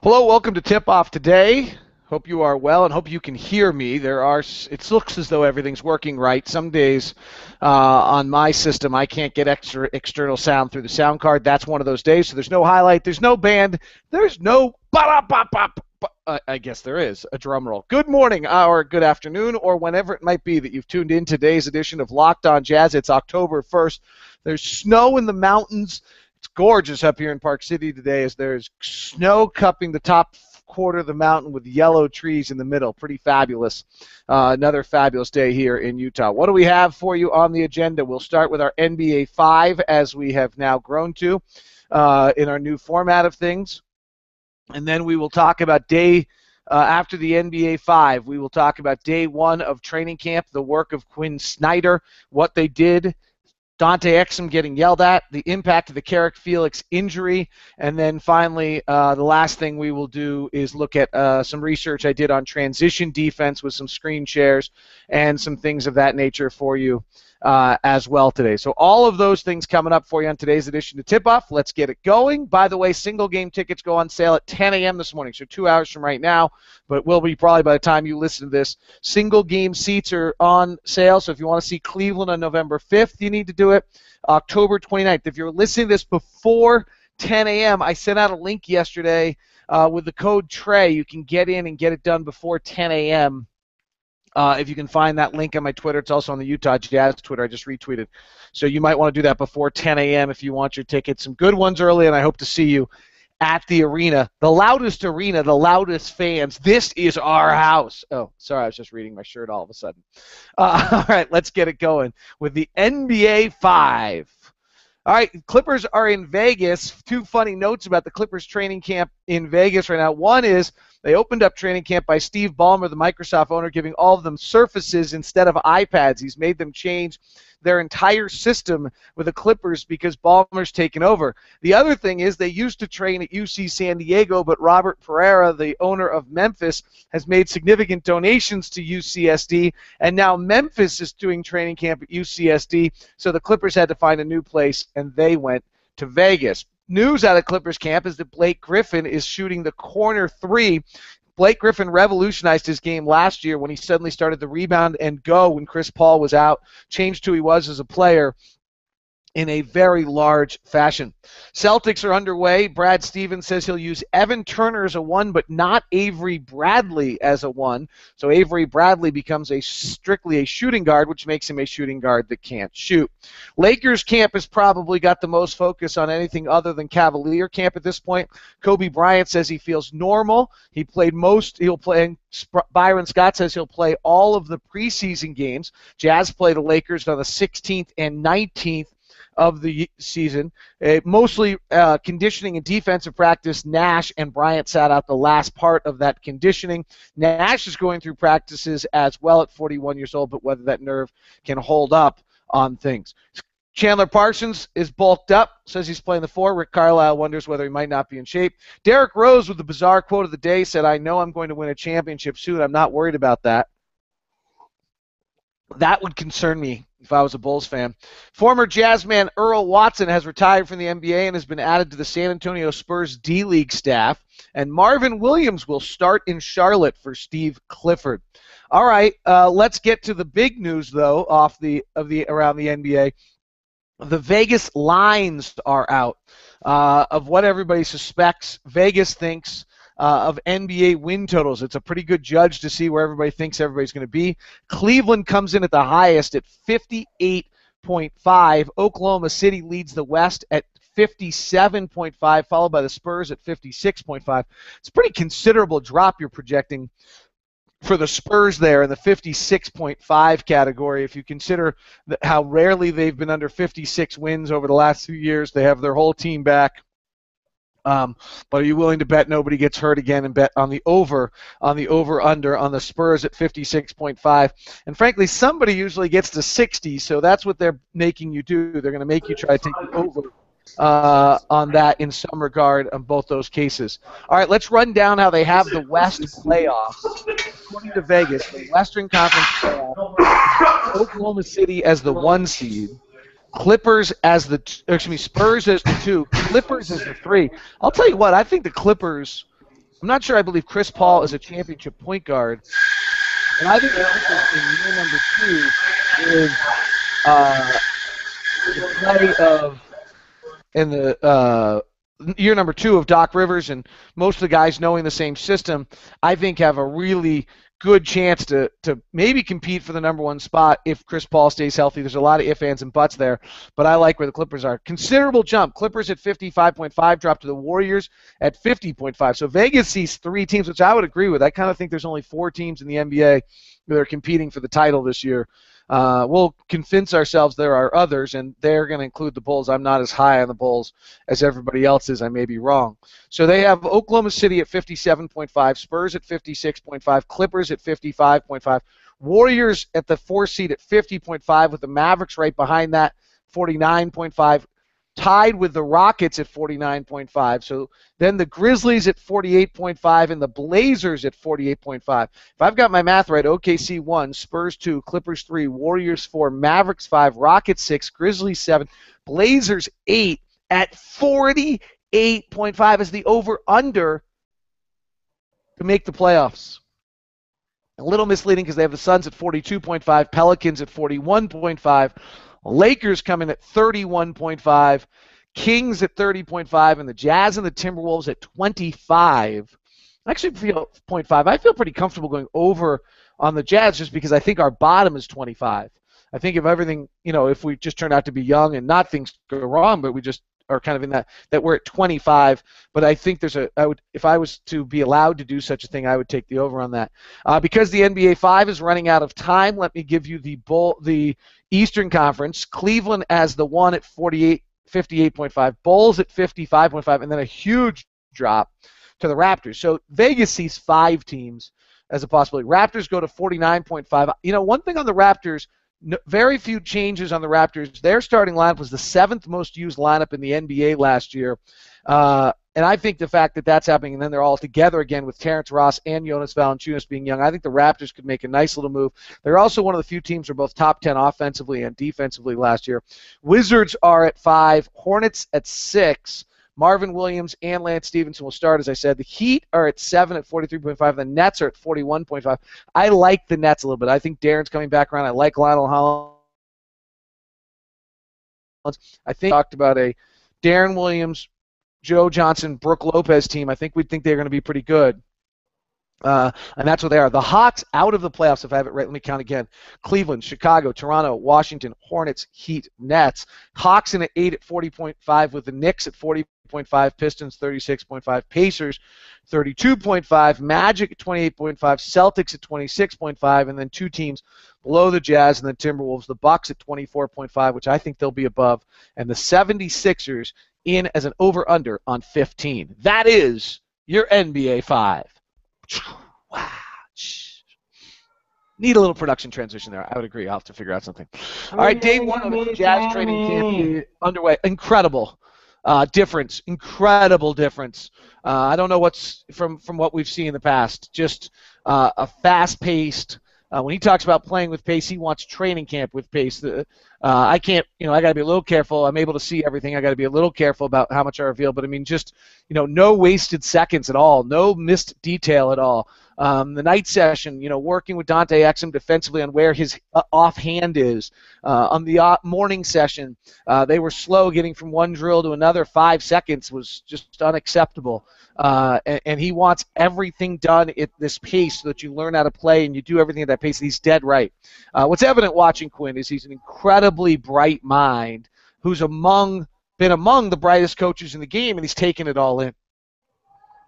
Hello, welcome to Tip Off today. Hope you are well and hope you can hear me. It looks as though everything's working right. Some days on my system, I can't get external sound through the sound card. That's one of those days. So there's no highlight, there's no band, there's no I guess there is a drum roll. Good morning, or good afternoon, or whenever it might be that you've tuned in today's edition of Locked On Jazz. It's October 1st. There's snow in the mountains. It's gorgeous up here in Park City today as there's snow cupping the top quarter of the mountain with yellow trees in the middle. Pretty fabulous. Another fabulous day here in Utah. What do we have for you on the agenda? We'll start with our NBA 5 as we have now grown to in our new format of things. And then we will talk about after the NBA 5, we will talk about day 1 of training camp, the work of Quinn Snyder, what they did, Dante Exum getting yelled at, the impact of the Carrick Felix injury, and then finally the last thing we will do is look at some research I did on transition defense with some screen shares and some things of that nature for you as well today. So all of those things coming up for you on today's edition of Tip Off. Let's get it going. By the way, single game tickets go on sale at 10 a.m. this morning, so 2 hours from right now, but it will be probably by the time you listen to this. Single game seats are on sale, so if you want to see Cleveland on November 5th, you need to do it. October 29th. If you're listening to this before 10 a.m., I sent out a link yesterday with the code TREY. You can get in and get it done before 10 a.m. If you can find that link on my Twitter, it's also on the Utah Jazz Twitter. I just retweeted. So you might want to do that before 10 a.m. if you want your tickets. Some good ones early, and I hope to see you at the arena. The loudest arena, the loudest fans. This is our house. Oh, sorry, I was just reading my shirt all of a sudden. All right, let's get it going with the NBA 5. All right, Clippers are in Vegas. Two funny notes about the Clippers training camp in Vegas right now. One is they opened up training camp by Steve Ballmer, the Microsoft owner, giving all of them Surfaces instead of iPads. He's made them change their entire system with the Clippers because Ballmer's taken over. The other thing is they used to train at UC San Diego, but Robert Pereira, the owner of Memphis, has made significant donations to UCSD, and now Memphis is doing training camp at UCSD, so the Clippers had to find a new place, and they went to Vegas. News out of Clippers camp is that Blake Griffin is shooting the corner three. Blake Griffin revolutionized his game last year when he suddenly started the rebound and go when Chris Paul was out, changed who he was as a player in a very large fashion. Celtics are underway. Brad Stevens says he'll use Evan Turner as a 1, but not Avery Bradley as a 1. So Avery Bradley becomes strictly a shooting guard, which makes him a shooting guard that can't shoot. Lakers camp has probably got the most focus on anything other than Cavalier camp at this point. Kobe Bryant says he feels normal. He'll play. Byron Scott says he'll play all of the preseason games. Jazz play the Lakers on the 16th and 19th of the season. Mostly conditioning and defensive practice. Nash and Bryant sat out the last part of that conditioning. Nash is going through practices as well at 41 years old, but whether that nerve can hold up on things. Chandler Parsons is bulked up, says he's playing the 4. Rick Carlisle wonders whether he might not be in shape. Derrick Rose, with the bizarre quote of the day, said, "I know I'm going to win a championship soon. I'm not worried about that." That would concern me if I was a Bulls fan. Former Jazzman Earl Watson has retired from the NBA and has been added to the San Antonio Spurs D-League staff. And Marvin Williams will start in Charlotte for Steve Clifford. All right, let's get to the big news, though, around the NBA. The Vegas lines are out of what everybody suspects. Vegas thinks of NBA win totals. It's a pretty good judge to see where everybody thinks everybody's going to be. Cleveland comes in at the highest at 58.5. Oklahoma City leads the West at 57.5, followed by the Spurs at 56.5. It's a pretty considerable drop you're projecting for the Spurs there in the 56.5 category. If you consider how rarely they've been under 56 wins over the last 2 years, they have their whole team back. But are you willing to bet nobody gets hurt again and bet on the over-under on the Spurs at 56.5? And frankly, somebody usually gets to 60, so that's what they're making you do. They're going to make you try to take the over on that in some regard on both those cases. All right, let's run down how they have the West playoffs. According to Vegas, the Western Conference playoffs, Oklahoma City as the 1 seed, Spurs as the 2, Clippers as the 3. I'll tell you what, I think the Clippers I'm not sure I believe Chris Paul is a championship point guard. And I think the difference in year number 2 is the play of in the year number 2 of Doc Rivers and most of the guys knowing the same system, I think have a really good chance to maybe compete for the number 1 spot if Chris Paul stays healthy. There's a lot of ifs, ands, and buts there, but I like where the Clippers are. Considerable jump. Clippers at 55.5, drop to the Warriors at 50.5. So Vegas sees 3 teams, which I would agree with. I kind of think there's only 4 teams in the NBA that are competing for the title this year. We'll convince ourselves there are others, and they're going to include the Bulls. I'm not as high on the Bulls as everybody else is. I may be wrong. So they have Oklahoma City at 57.5, Spurs at 56.5, Clippers at 55.5, Warriors at the 4 seed at 50.5, with the Mavericks right behind that, 49.5. Tied with the Rockets at 49.5. So then the Grizzlies at 48.5 and the Blazers at 48.5. If I've got my math right, OKC 1, Spurs 2, Clippers 3, Warriors 4, Mavericks 5, Rockets 6, Grizzlies 7, Blazers 8 at 48.5 is the over-under to make the playoffs. A little misleading because they have the Suns at 42.5, Pelicans at 41.5, Lakers come in at 31.5, Kings at 30.5, and the Jazz and the Timberwolves at 25. I actually feel 0.5. I feel pretty comfortable going over on the Jazz just because I think our bottom is 25. I think if everything, if we just turn out to be young and not things go wrong, but we just are kind of in that we're at 25. But I think if I was to be allowed to do such a thing, I would take the over on that. Because the NBA 5 is running out of time, let me give you the Eastern Conference. Cleveland as the 1 at 58.5, Bulls at 55.5, and then a huge drop to the Raptors. So Vegas sees 5 teams as a possibility. Raptors go to 49.5. One thing on the Raptors, very few changes on the Raptors. Their starting lineup was the 7th most used lineup in the NBA last year. And I think the fact that that's happening, and then they're all together again with Terrence Ross and Jonas Valanciunas being young, I think the Raptors could make a nice little move. They're also one of the few teams who are both top 10 offensively and defensively last year. Wizards are at 5, Hornets at 6. Marvin Williams and Lance Stevenson will start, as I said. The Heat are at 7 at 43.5. The Nets are at 41.5. I like the Nets a little bit. I think Darren's coming back around. I like Lionel Hollins. I think talked about a Darren Williams, Joe Johnson, Brooke Lopez team. I think we'd think they're going to be pretty good. And that's what they are. The Hawks out of the playoffs, if I have it right, let me count again. Cleveland, Chicago, Toronto, Washington, Hornets, Heat, Nets. Hawks in at 8 at 40.5 with the Knicks at 40.5, Pistons 36.5, Pacers 32.5, Magic at 28.5, Celtics at 26.5, and then 2 teams below the Jazz and the Timberwolves, the Bucks at 24.5, which I think they'll be above, and the 76ers in as an over-under on 15. That is your NBA 5. Wow. Need a little production transition there. I would agree. I'll have to figure out something. All right, day 1 of the Jazz training camp is underway. Incredible difference. Incredible difference. I don't know what's from what we've seen in the past. Just a fast-paced. When he talks about playing with pace, he wants training camp with pace. I can't, I got to be a little careful. I'm able to see everything. I got to be a little careful about how much I reveal. But I mean, just, no wasted seconds at all, no missed detail at all. The night session, working with Dante Exum defensively on where his offhand is. On the morning session, they were slow getting from one drill to another. 5 seconds was just unacceptable. And he wants everything done at this pace so that you learn how to play and you do everything at that pace. He's dead right. What's evident watching Quinn is he's an incredibly bright mind who's been among the brightest coaches in the game, and he's taken it all in.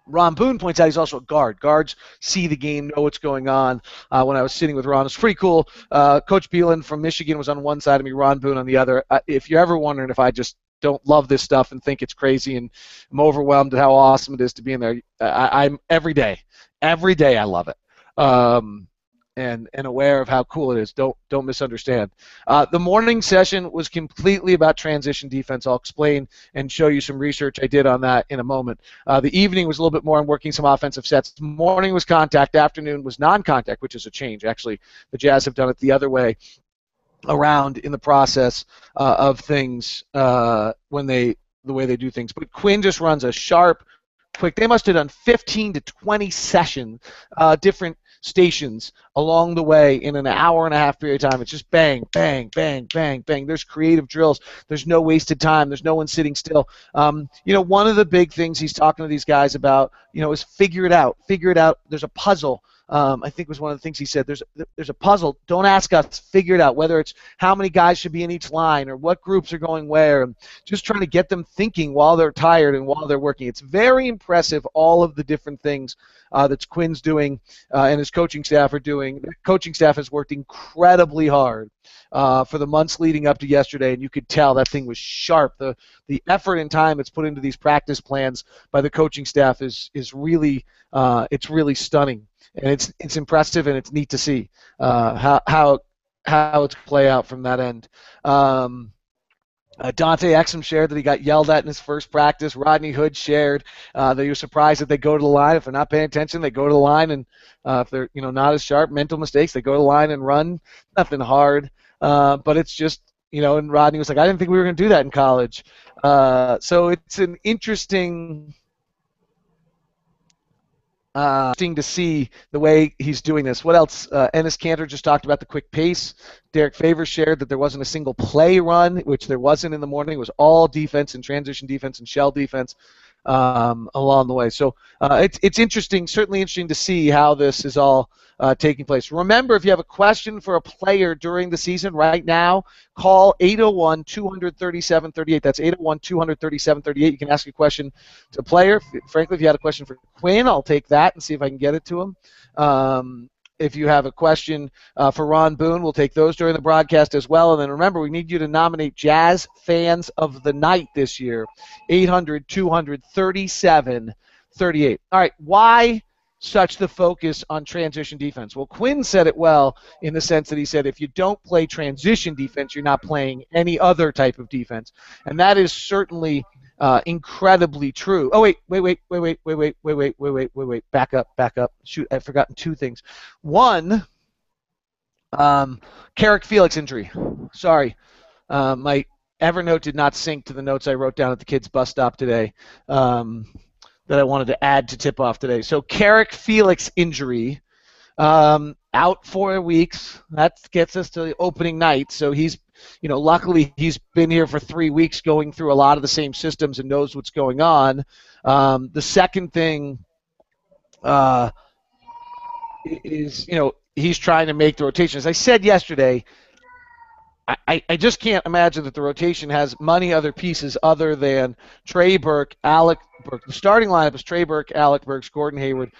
Ron Boone points out he's also a guard. Guards see the game, know what's going on. When I was sitting with Ron, it was pretty cool. Coach Beelan from Michigan was on one side of me, Ron Boone on the other. If you're ever wondering if I just don't love this stuff and think it's crazy and I'm overwhelmed at how awesome it is to be in there, I'm every day I love it. And aware of how cool it is. Don't misunderstand. The morning session was completely about transition defense. I'll explain and show you some research I did on that in a moment. The evening was a little bit more on working some offensive sets. Morning was contact. Afternoon was non-contact, which is a change. Actually, the Jazz have done it the other way around in the process of things the way they do things. But Quinn just runs a sharp, quick. They must have done 15 to 20 sessions, different stations along the way in an hour and a half period of time. It's just bang, bang, bang, bang, bang. There's creative drills. There's no wasted time. There's no one sitting still. One of the big things he's talking to these guys about, is figure it out. Figure it out. There's a puzzle. I think was one of the things he said. There's a puzzle. Don't ask us. Figure it out. Whether it's how many guys should be in each line or what groups are going where. And just trying to get them thinking while they're tired and while they're working. It's very impressive, all of the different things that Quinn's doing and his coaching staff are doing. The coaching staff has worked incredibly hard for the months leading up to yesterday, and you could tell that thing was sharp. The effort and time that's put into these practice plans by the coaching staff is really it's really stunning. And it's impressive, and it's neat to see how it's play out from that end. Dante Exum shared that he got yelled at in his first practice. Rodney Hood shared that he was surprised that they go to the line. If they're not paying attention, they go to the line, and if they're not as sharp, mental mistakes, they go to the line and run. Nothing hard, but it's just And Rodney was like, I didn't think we were going to do that in college. So it's an interesting to see the way he's doing this. What else? Ennis Cantor just talked about the quick pace. Derek Favors shared that there wasn't a single play run, which there wasn't in the morning. It was all defense and transition defense and shell defense along the way. So it's interesting, certainly interesting to see how this is all taking place. Remember, if you have a question for a player during the season right now, call 801-237-38. That's 801-237-38. You can ask a question to a player. Frankly, if you had a question for Quinn, I'll take that and see if I can get it to him. If you have a question for Ron Boone, we'll take those during the broadcast as well. And then remember, we need you to nominate Jazz Fans of the Night this year. 800-237-38. All right, why such the focus on transition defense? Well, Quinn said it well in the sense that he said if you don't play transition defense, you're not playing any other type of defense. And that is certainly incredibly true. Oh, wait. Back up. Shoot, I've forgotten two things. One, Carrick Felix injury. Sorry. My Evernote did not sync to the notes I wrote down at the kids' bus stop today that I wanted to add to tip off today. So Carrick Felix injury, out 4 weeks. That gets us to the opening night. So he's, luckily he's been here for 3 weeks going through a lot of the same systems and knows what's going on. The second thing is, he's trying to make the rotation. As I said yesterday, I just can't imagine that the rotation has many other pieces other than Trey Burke, Alec Burke. The starting lineup is Trey Burke, Alec Burks, Gordon Hayward,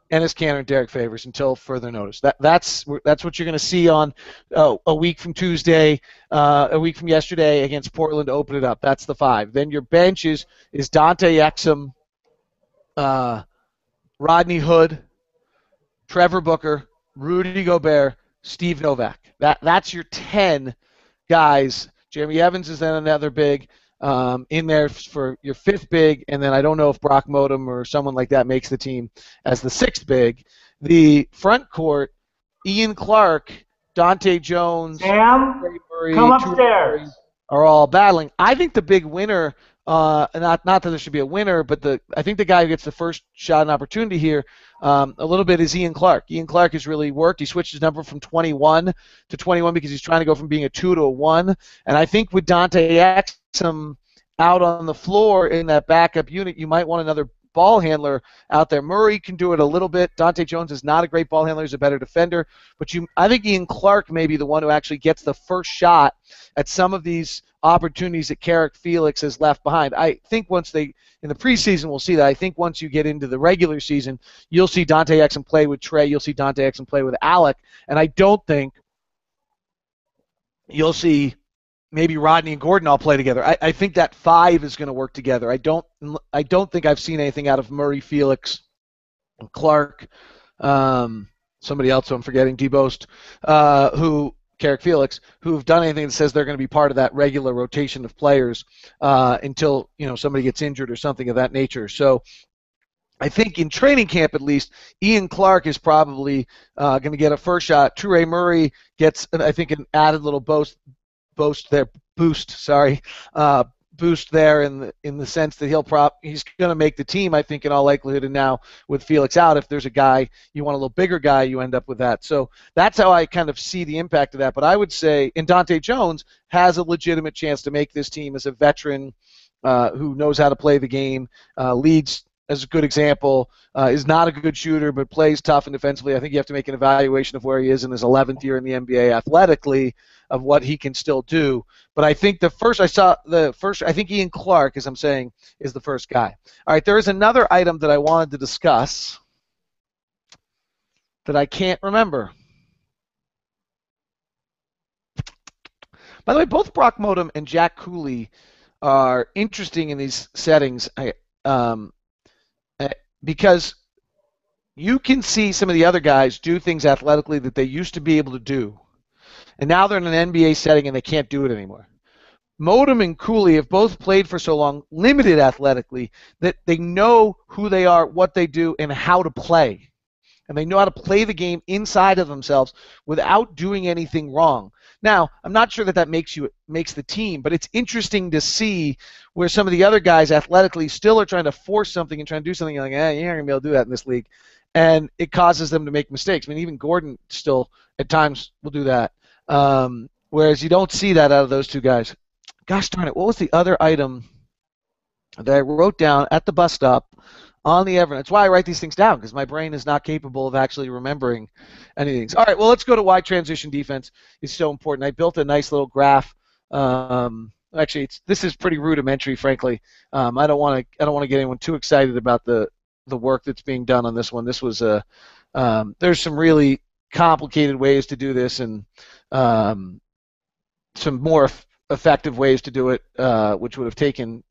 Ennis Cantor, and Derek Favors until further notice. That's what you're going to see on a week from Tuesday, a week from yesterday against Portland to open it up. That's the 5. Then your bench is Dante Exum, Rodney Hood, Trevor Booker, Rudy Gobert, Steve Novak. That's your 10 guys. Jeremy Evans is then another big in there for your 5th big, and then I don't know if Brock Modem or someone like that makes the team as the 6th big. The front court, Ian Clark, Dante Jones, Sam, Ray Murray, come upstairs. Are all battling. I think the big winner, not that there should be a winner, but I think the guy who gets the first shot and opportunity here a little bit is Ian Clark. Ian Clark has really worked. He switched his number from 21 to 21 because he's trying to go from being a 2 to a 1. And I think with Dante Exum out on the floor in that backup unit, you might want another ball handler out there. Murray can do it a little bit. Dante Jones is not a great ball handler. He's a better defender. But I think Ian Clark may be the one who actually gets the first shot at some of these opportunities that Carrick Felix has left behind. I think in the preseason we'll see that. I think once you get into the regular season, you'll see Dante Exum play with Trey. You'll see Dante Exum play with Alec. And I don't think you'll see maybe Rodney and Gordon all play together. I think that 5 is going to work together. I don't think I've seen anything out of Murray, Felix, and Clark. Somebody else who I'm forgetting, DeBost, Carrick Felix, who've done anything that says they're going to be part of that regular rotation of players until somebody gets injured or something of that nature. So I think in training camp at least, Ian Clark is probably going to get a first shot. Ture Murray gets, I think, an added little boost. boost there in the sense that he's going to make the team, I think, in all likelihood. And now with Felix out, if there's a guy you want, a little bigger guy, you end up with that. So that's how I kind of see the impact of that. But I would say, and Dante Jones has a legitimate chance to make this team as a veteran who knows how to play the game, leads as a good example, is not a good shooter but plays tough and defensively. I think you have to make an evaluation of where he is in his 11th year in the NBA athletically, of what he can still do. But I think I think Ian Clark, as I'm saying, is the first guy. All right, there is another item that I wanted to discuss that I can't remember. By the way, both Brock Modem and Jack Cooley are interesting in these settings because you can see some of the other guys do things athletically that they used to be able to do, and now they're in an NBA setting and they can't do it anymore. Modem and Cooley have both played for so long, limited athletically, that they know who they are, what they do, and how to play. And they know how to play the game inside of themselves without doing anything wrong. Now, I'm not sure that makes the team, but it's interesting to see where some of the other guys athletically still are trying to force something and trying to do something. You're like, you're not going to be able to do that in this league. And it causes them to make mistakes. I mean, even Gordon still at times will do that. Whereas you don't see that out of those two guys. Gosh darn it, what was the other item that I wrote down at the bus stop on the Evernote? That's why I write these things down, because my brain is not capable of actually remembering anything. All right, well, let's go to why transition defense is so important. I built a nice little graph. Actually, this is pretty rudimentary, frankly. I don't want to get anyone too excited about the work that's being done on this one. This was there's some really complicated ways to do this, and some more effective ways to do it, which would have taken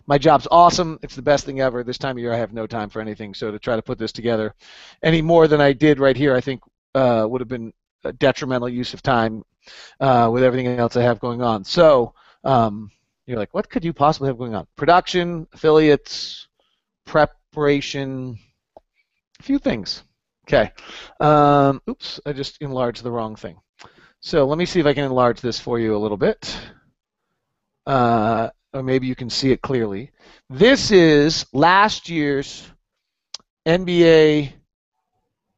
my job's awesome. It's the best thing ever. This time of year, I have no time for anything. So to try to put this together any more than I did right here, I think would have been a detrimental use of time with everything else I have going on. So you're like, what could you possibly have going on? Production, affiliates, preparation, a few things. Okay. Oops, I just enlarged the wrong thing. So let me see if I can enlarge this for you a little bit. Or maybe you can see it clearly. This is last year's NBA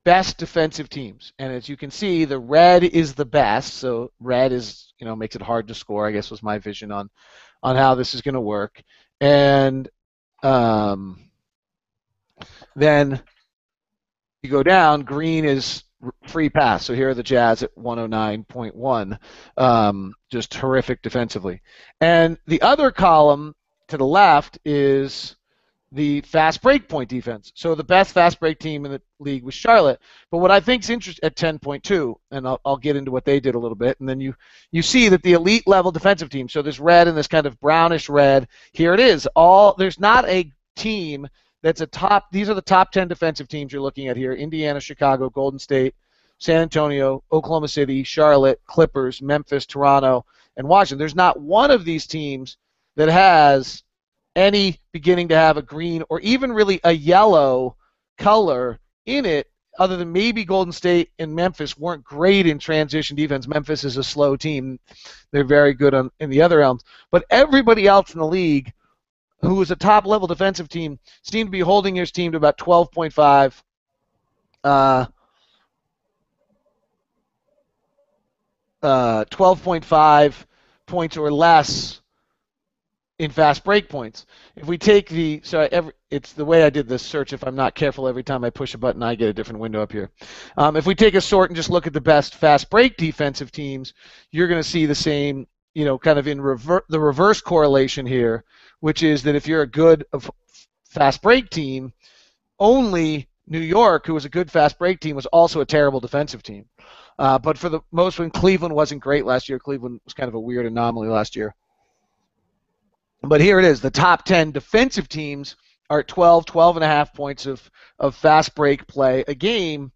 best defensive teams. And as you can see, the red is the best. So red is, makes it hard to score, I guess was my vision on how this is going to work. And then you go down, green is free pass. So here are the Jazz at 109.1. Just horrific defensively. And the other column to the left is the fast break point defense. So the best fast break team in the league was Charlotte. But what I think is interesting at 10.2, and I'll get into what they did a little bit, and then you see that the elite level defensive team, so this red and this kind of brownish red, here it is. There's not a team that's these are the top 10 defensive teams you're looking at here: Indiana, Chicago, Golden State, San Antonio, Oklahoma City, Charlotte, Clippers, Memphis, Toronto, and Washington. There's not one of these teams that has any beginning to have a green or even really a yellow color in it, other than maybe Golden State and Memphis weren't great in transition defense. Memphis is a slow team. They're very good in the other realms. But everybody else in the league who was a top-level defensive team seemed to be holding his team to about 12.5 points or less in fast break points. If we take it's the way I did this search. If I'm not careful, every time I push a button, I get a different window up here. If we take a sort and just look at the best fast break defensive teams, you're going to see the same, kind of in the reverse correlation here, which is that if you're a good fast break team, only New York, who was a good fast break team, was also a terrible defensive team. But for the most, when Cleveland wasn't great last year, Cleveland was kind of a weird anomaly last year. But here it is. The top 10 defensive teams are at 12.5 points of fast break play a game.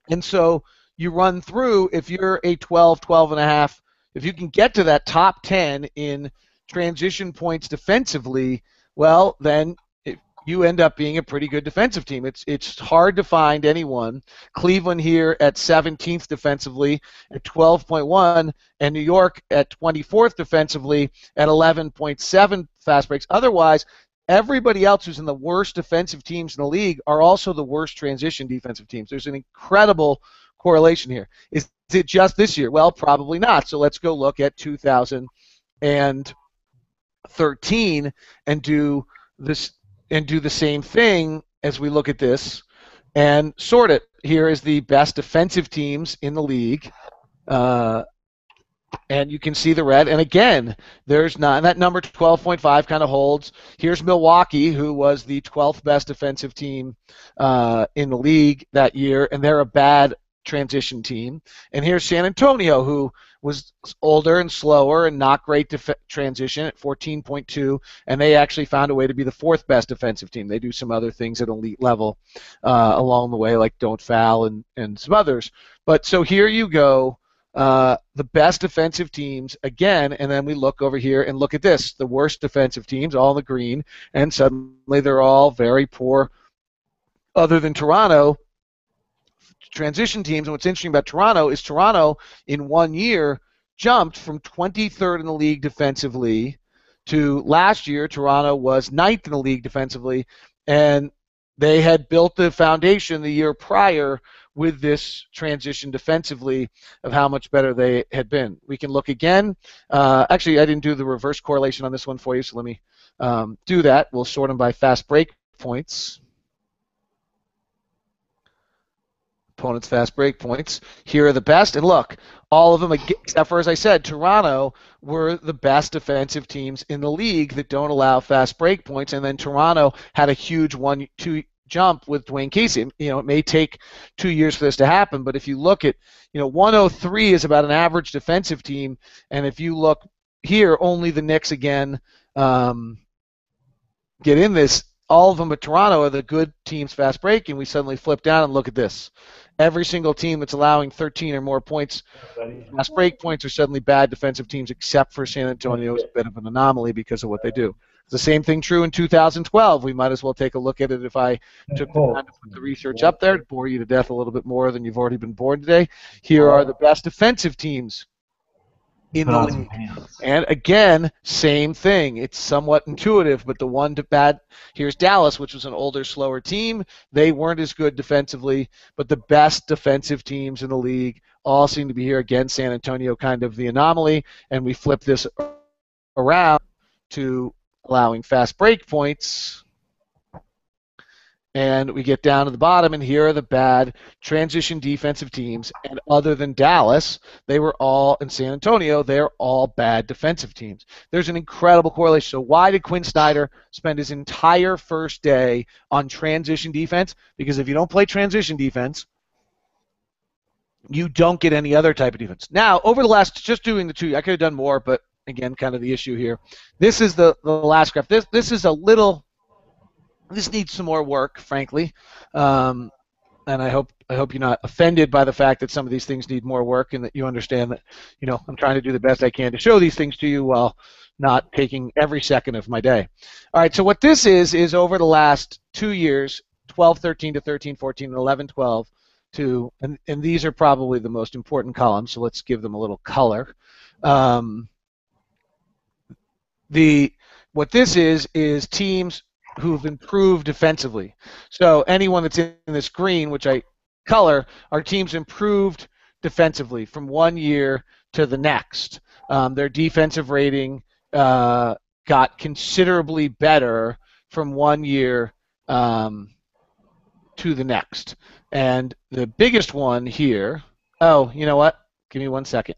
And so you run through, if you're a 12.5, if you can get to that top 10 in transition points defensively, well, then you end up being a pretty good defensive team. It's hard to find anyone. Cleveland here at 17th defensively at 12.1, and New York at 24th defensively at 11.7 fast breaks. Otherwise, everybody else who's in the worst defensive teams in the league are also the worst transition defensive teams. There's an incredible correlation here. Is it just this year? Well, probably not. So let's go look at 2013 and do this and do the same thing as we look at this and sort it. Here is the best defensive teams in the league. And you can see the red. And again, there's not that number 12.5 kind of holds. Here's Milwaukee, who was the 12th best defensive team in the league that year, and they're a bad transition team. And here's San Antonio, who was older and slower and not great transition at 14.2, and they actually found a way to be the 4th best defensive team. They do some other things at elite level along the way, like don't foul and some others. But so here you go. The best defensive teams again, and then we look over here and look at this, the worst defensive teams, all in the green, and suddenly they're all very poor other than Toronto. Transition teams, and what's interesting about Toronto is Toronto in 1 year jumped from 23rd in the league defensively to last year Toronto was 9th in the league defensively, and they had built the foundation the year prior with this transition defensively of how much better they had been. We can look again. Actually, I didn't do the reverse correlation on this one for you, so let me do that. We'll sort them by fast break points. Opponents' fast break points. Here are the best, and look, all of them, except for, as I said, Toronto, were the best defensive teams in the league that don't allow fast break points, and then Toronto had a huge 1-2 jump with Dwayne Casey. You know, it may take 2 years for this to happen, but if you look at, 103 is about an average defensive team, and if you look here, only the Knicks again get in this. All of them at Toronto are the good teams fast break, and we suddenly flip down and look at this. Every single team that's allowing 13 or more points, fast break points, are suddenly bad defensive teams, except for San Antonio is a bit of an anomaly because of what they do. The same thing true in 2012. We might as well take a look at it if I took the time to put the research up there to bore you to death a little bit more than you've already been bored today. Here are the best defensive teams in the league. And again, same thing. It's somewhat intuitive, but the one to bad, here's Dallas, which was an older, slower team. They weren't as good defensively, but the best defensive teams in the league all seem to be here. Again, San Antonio kind of the anomaly, and we flip this around to allowing fast break points. And we get down to the bottom, and here are the bad transition defensive teams. And other than Dallas, they were all, in San Antonio, they're all bad defensive teams. There's an incredible correlation. So why did Quinn Snyder spend his entire first day on transition defense? Because if you don't play transition defense, you don't get any other type of defense. Now, over the last, just doing the two, I could have done more, but again, kind of the issue here. This is the last graph. This is a little... This needs some more work, frankly, and I hope you're not offended by the fact that some of these things need more work, and that you understand that, I'm trying to do the best I can to show these things to you while not taking every second of my day. All right, so what this is over the last 2 years, 12-13 to 13-14 and 11-12, and these are probably the most important columns, so let's give them a little color. What this is teams who've improved defensively. So anyone that's in this green, which I color, are teams improved defensively from 1 year to the next. Their defensive rating got considerably better from 1 year to the next. And the biggest one here, oh, you know what? Give me 1 second.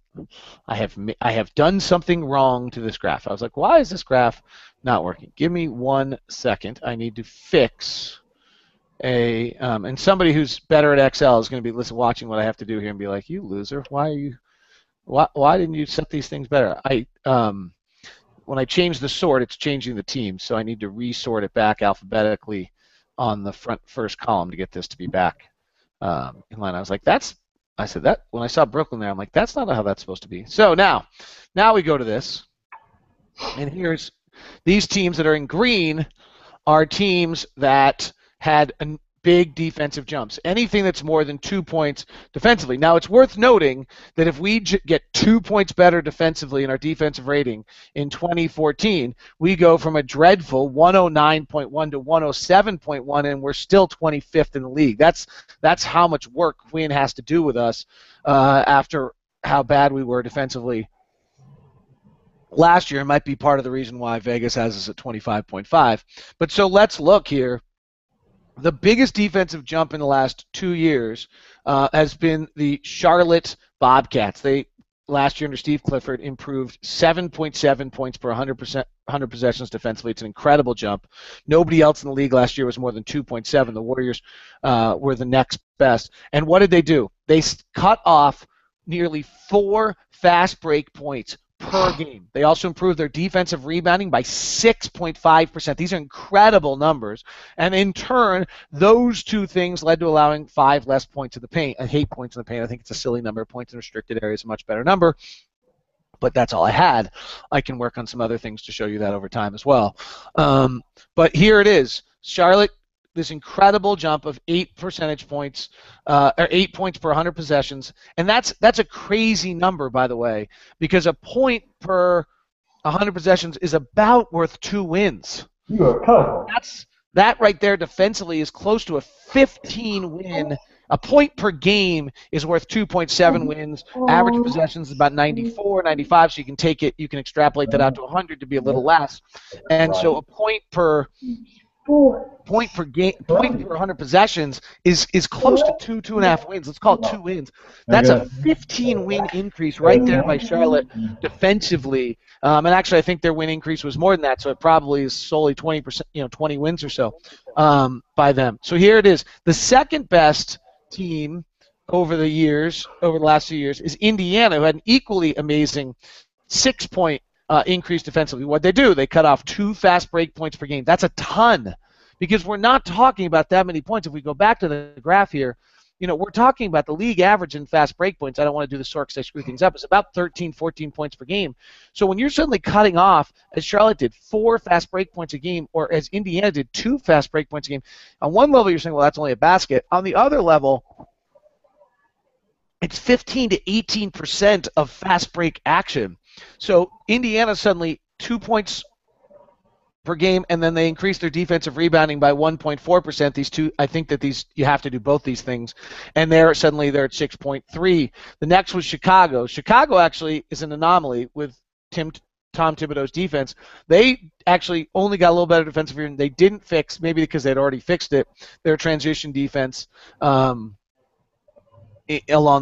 I have done something wrong to this graph. I was like, why is this graph not working? Give me 1 second. I need to fix and somebody who's better at Excel is going to be watching what I have to do here and be like, you loser, why didn't you set these things better? When I change the sort, it's changing the teams, so I need to resort it back alphabetically on the first column to get this to be back in line. I was like, I said that when I saw Brooklyn there, I'm like, that's not how that's supposed to be. So now we go to this, and here's these teams that are in green are teams that had big defensive jumps. Anything that's more than 2 points defensively. Now, it's worth noting that if we get 2 points better defensively in our defensive rating in 2014, we go from a dreadful 109.1 to 107.1, and we're still 25th in the league. That's how much work Quinn has to do with us after how bad we were defensively last year. It might be part of the reason why Vegas has us at 25.5. But so let's look here. The biggest defensive jump in the last 2 years has been the Charlotte Bobcats. They last year under Steve Clifford improved 7.7 points per 100 possessions defensively. It's an incredible jump. Nobody else in the league last year was more than 2.7. The Warriors were the next best. And what did they do? They cut off nearly 4 fast break points per game. They also improved their defensive rebounding by 6.5%. These are incredible numbers. And in turn, those two things led to allowing 5 less points in the paint. I hate points in the paint. I think it's a silly number. Points in restricted areas is a much better number. But that's all I had. I can work on some other things to show you that over time as well. But here it is. Charlotte, this incredible jump of 8 percentage points, or 8 points per 100 possessions, and that's a crazy number, by the way, because a point per 100 possessions is about worth 2 wins. That right there defensively is close to a 15 win. A point per game is worth 2.7 wins. Average possessions is about 94, 95, so you can take it, you can extrapolate that out to 100 to be a little less. And so a point per game, point per 100 possessions is close to 2.5 wins. Let's call it 2 wins. That's a 15-win increase right there by Charlotte defensively. And actually, I think their win increase was more than that, so it probably is solely 20%, 20 wins or so by them. So here it is. The second best team over the last few years, is Indiana, who had an equally amazing 6-point increase defensively. What they do, they cut off 2 fast break points per game. That's a ton, because we're not talking about that many points. If we go back to the graph here, we're talking about the league average in fast break points. I don't want to do the sort because I screw things up. It's about 13, 14 points per game. So when you're suddenly cutting off, as Charlotte did, 4 fast break points a game, or as Indiana did, 2 fast break points a game, on one level you're saying, well, that's only a basket. On the other level, it's 15 to 18% of fast break action. So Indiana suddenly 2 points per game, and then they increased their defensive rebounding by 1.4%. These two, I think that you have to do both these things, and they're at 6.3. The next was Chicago. Chicago actually is an anomaly with Tom Thibodeau's defense. They actually only got a little better defensive rebounding. They didn't fix, maybe because they'd already fixed it, their transition defense along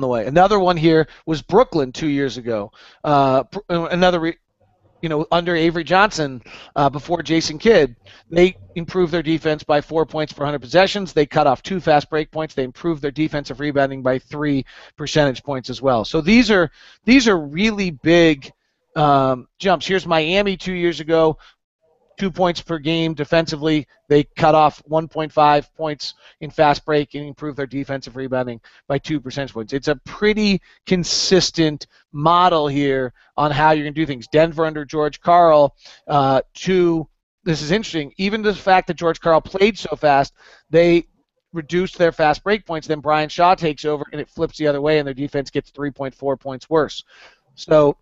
the way. Another one here was Brooklyn 2 years ago. Under Avery Johnson, before Jason Kidd, they improved their defense by 4 points per 100 possessions. They cut off 2 fast break points. They improved their defensive rebounding by 3 percentage points as well. So these are really big jumps. Here's Miami 2 years ago. 2 points per game defensively. They cut off 1.5 points in fast break and improved their defensive rebounding by 2 percentage points. It's a pretty consistent model here on how you're going to do things. Denver under George Karl, this is interesting, even the fact that George Karl played so fast, they reduced their fast break points, then Brian Shaw takes over and it flips the other way and their defense gets 3.4 points worse. So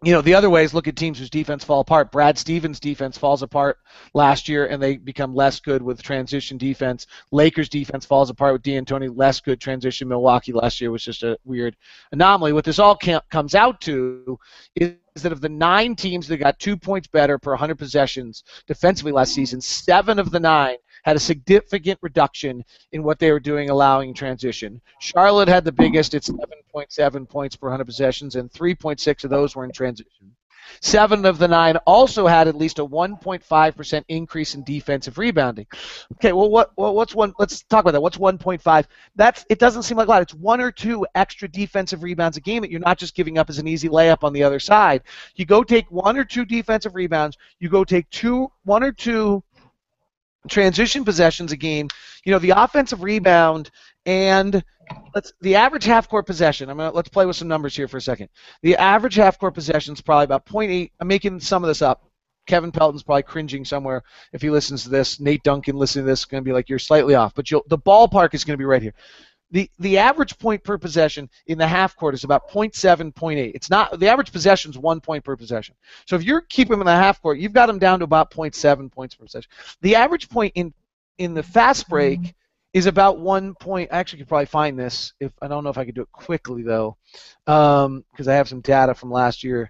the other way is look at teams whose defense fall apart. Brad Stevens' defense falls apart last year, and they become less good with transition defense. Lakers' defense falls apart with D'Antoni, less good transition. Milwaukee last year was just a weird anomaly. What this all comes out to is that of the 9 teams that got 2 points better per 100 possessions defensively last season, 7 of the 9 had a significant reduction in what they were doing allowing transition. Charlotte had the biggest at 7.7 points per 100 possessions, and 3.6 of those were in transition. 7 of the 9 also had at least a 1.5% increase in defensive rebounding. Okay, well, what's one? Let's talk about that. What's 1.5? It doesn't seem like a lot. It's 1 or 2 extra defensive rebounds a game that you're not just giving up as an easy layup on the other side. You go take 1 or 2 defensive rebounds. You go take 1 or 2 transition possessions a game. The offensive rebound and the average half-court possession. Let's play with some numbers here for a second. The average half-court possession is probably about 0.8. I'm making some of this up. Kevin Pelton's probably cringing somewhere if he listens to this. Nate Duncan listening to this is going to be like, you're slightly off. But the ballpark is going to be right here. The average point per possession in the half court is about 0.7, 0.8. It's not, the average possession is 1 point per possession. So if you're keeping them in the half court, you've got them down to about 0.7 points per possession. The average point in the fast break is about 1 point. I actually could probably find this. If I don't know if I could do it quickly though, because I have some data from last year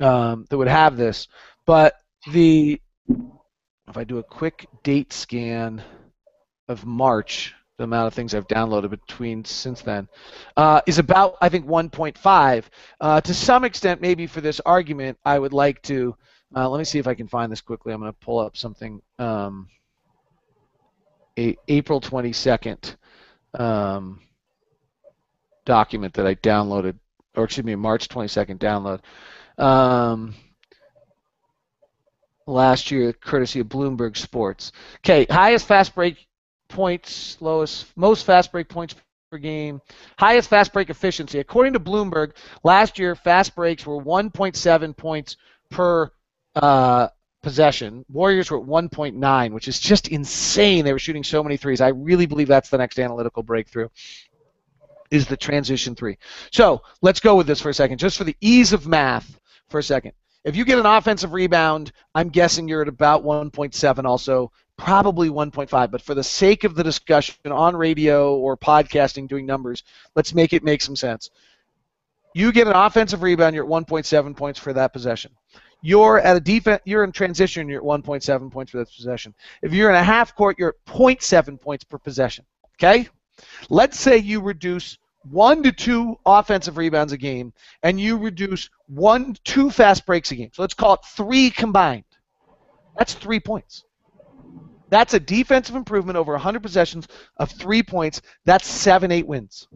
that would have this. But if I do a quick date scan of March, the amount of things I've downloaded between since then, is about, I think, 1.5. To some extent, maybe for this argument, I would like to, let me see if I can find this quickly. I'm going to pull up something, April 22nd document that I downloaded, or excuse me, March 22nd download. Last year, courtesy of Bloomberg Sports. Okay, highest fast break points, most fast break points per game, highest fast break efficiency. According to Bloomberg, last year fast breaks were 1.7 points per possession. Warriors were at 1.9, which is just insane. They were shooting so many threes. I really believe that's the next analytical breakthrough, is the transition three. So let's go with this for a second, just for the ease of math for a second. If you get an offensive rebound, I'm guessing you're at about 1.7 also, probably 1.5. But for the sake of the discussion on radio or podcasting doing numbers, let's make it make some sense. You get an offensive rebound, you're at 1.7 points for that possession. You're at a defense, you're in transition, you're at 1.7 points for that possession. If you're in a half court, you're at 0.7 points per possession. Okay? Let's say you reduce 1 to 2 offensive rebounds a game, and you reduce 1 to 2 fast breaks a game. So let's call it 3 combined. That's 3 points. That's a defensive improvement over 100 possessions of 3 points. That's 7-8 wins.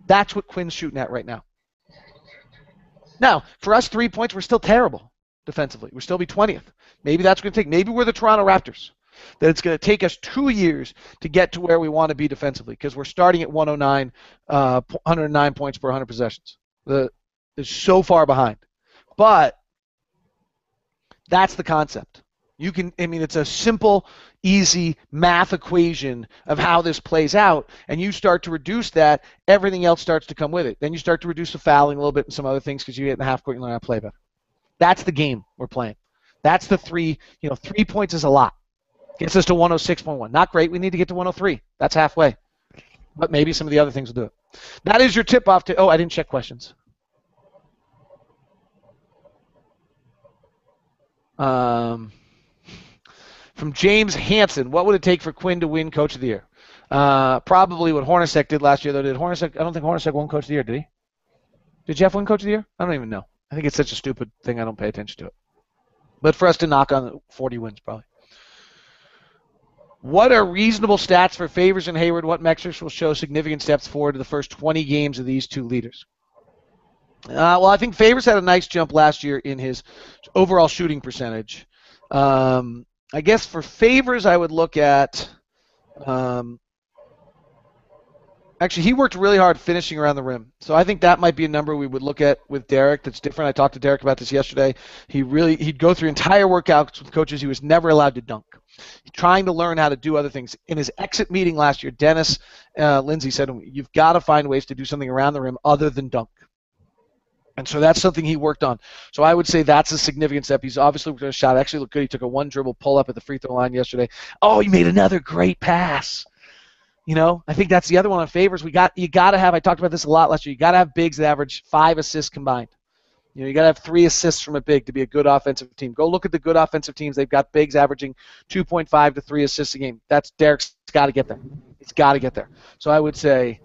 That's what Quinn's shooting at right now. Now, for us, 3 points, we're still terrible defensively. We'll still be 20th. Maybe that's going to take. Maybe we're the Toronto Raptors. That it's going to take us 2 years to get to where we want to be defensively, because we're starting at 109 points per 100 possessions. It's so far behind. But that's the concept. It's a simple, easy math equation of how this plays out, and you start to reduce that, everything else starts to come with it. Then you start to reduce the fouling a little bit and some other things because you get in the half court and learn how to play better. That's the game we're playing. That's the 3. 3 points is a lot. Gets us to 106.1. Not great. We need to get to 103. That's halfway. But maybe some of the other things will do it. That is your tip-off to... Oh, I didn't check questions. From James Hansen, what would it take for Quinn to win Coach of the Year? Probably what Hornacek did last year, though. I don't think Hornacek won Coach of the Year, did he? Did Jeff win Coach of the Year? I don't even know. I think it's such a stupid thing I don't pay attention to it. But for us to knock on 40 wins, probably. What are reasonable stats for Favors and Hayward? What metrics will show significant steps forward to the first 20 games of these two leaders? Well, I think Favors had a nice jump last year in his overall shooting percentage. I guess for Favors, I would look at... actually, he worked really hard finishing around the rim. So I think that might be a number we would look at with Derek that's different. I talked to Derek about this yesterday. He'd go through entire workouts with coaches. He was never allowed to dunk. Trying to learn how to do other things. In his exit meeting last year, Dennis Lindsay said, you've got to find ways to do something around the rim other than dunk. And so that's something he worked on. So I would say that's a significant step. He's obviously worked on a shot. Actually looked good. He took a 1-dribble pull-up at the free throw line yesterday. Oh, he made another great pass. I think that's the other one on Favors. You got to have, I talked about this a lot last year, you got to have bigs that average 5 assists combined. You got to have 3 assists from a big to be a good offensive team. Go look at the good offensive teams. They've got bigs averaging 2.5 to 3 assists a game. That's Derek's got to get there. He's got to get there. So I would say,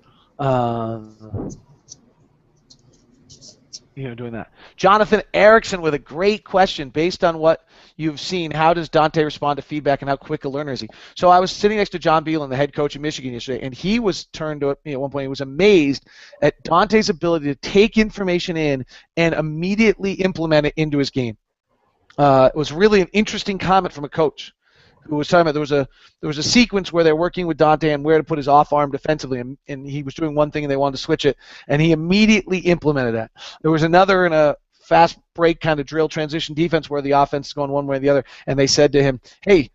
doing that. Jonathan Erickson with a great question. Based on what you've seen, how does Dante respond to feedback, and how quick a learner is he? So I was sitting next to John Beelan, the head coach of Michigan yesterday, and he was turned to me at one point. He was amazed at Dante's ability to take information in and immediately implement it into his game. It was really an interesting comment from a coach who was talking about there was a sequence where they're working with Dante on where to put his off arm defensively, and he was doing one thing and they wanted to switch it, and he immediately implemented that. There was another in a fast break kind of drill transition defense where the offense is going one way or the other, and they said to him, hey,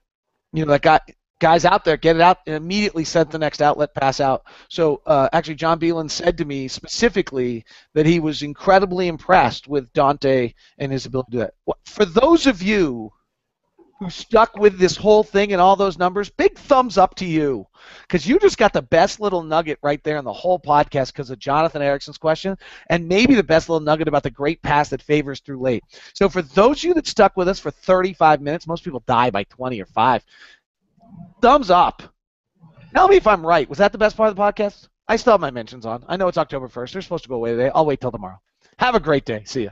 that guy's out there, get it out, and immediately sent the next outlet pass out. So actually, John Beelan said to me specifically that he was incredibly impressed with Dante and his ability to do that. For those of you who stuck with this whole thing and all those numbers, big thumbs up to you, because you just got the best little nugget right there in the whole podcast because of Jonathan Erickson's question, and maybe the best little nugget about the great pass that Favors threw late. So for those of you that stuck with us for 35 minutes, most people die by 20 or 5, thumbs up. Tell me if I'm right. Was that the best part of the podcast? I still have my mentions on. I know it's October 1st. They're supposed to go away today. I'll wait till tomorrow. Have a great day. See ya.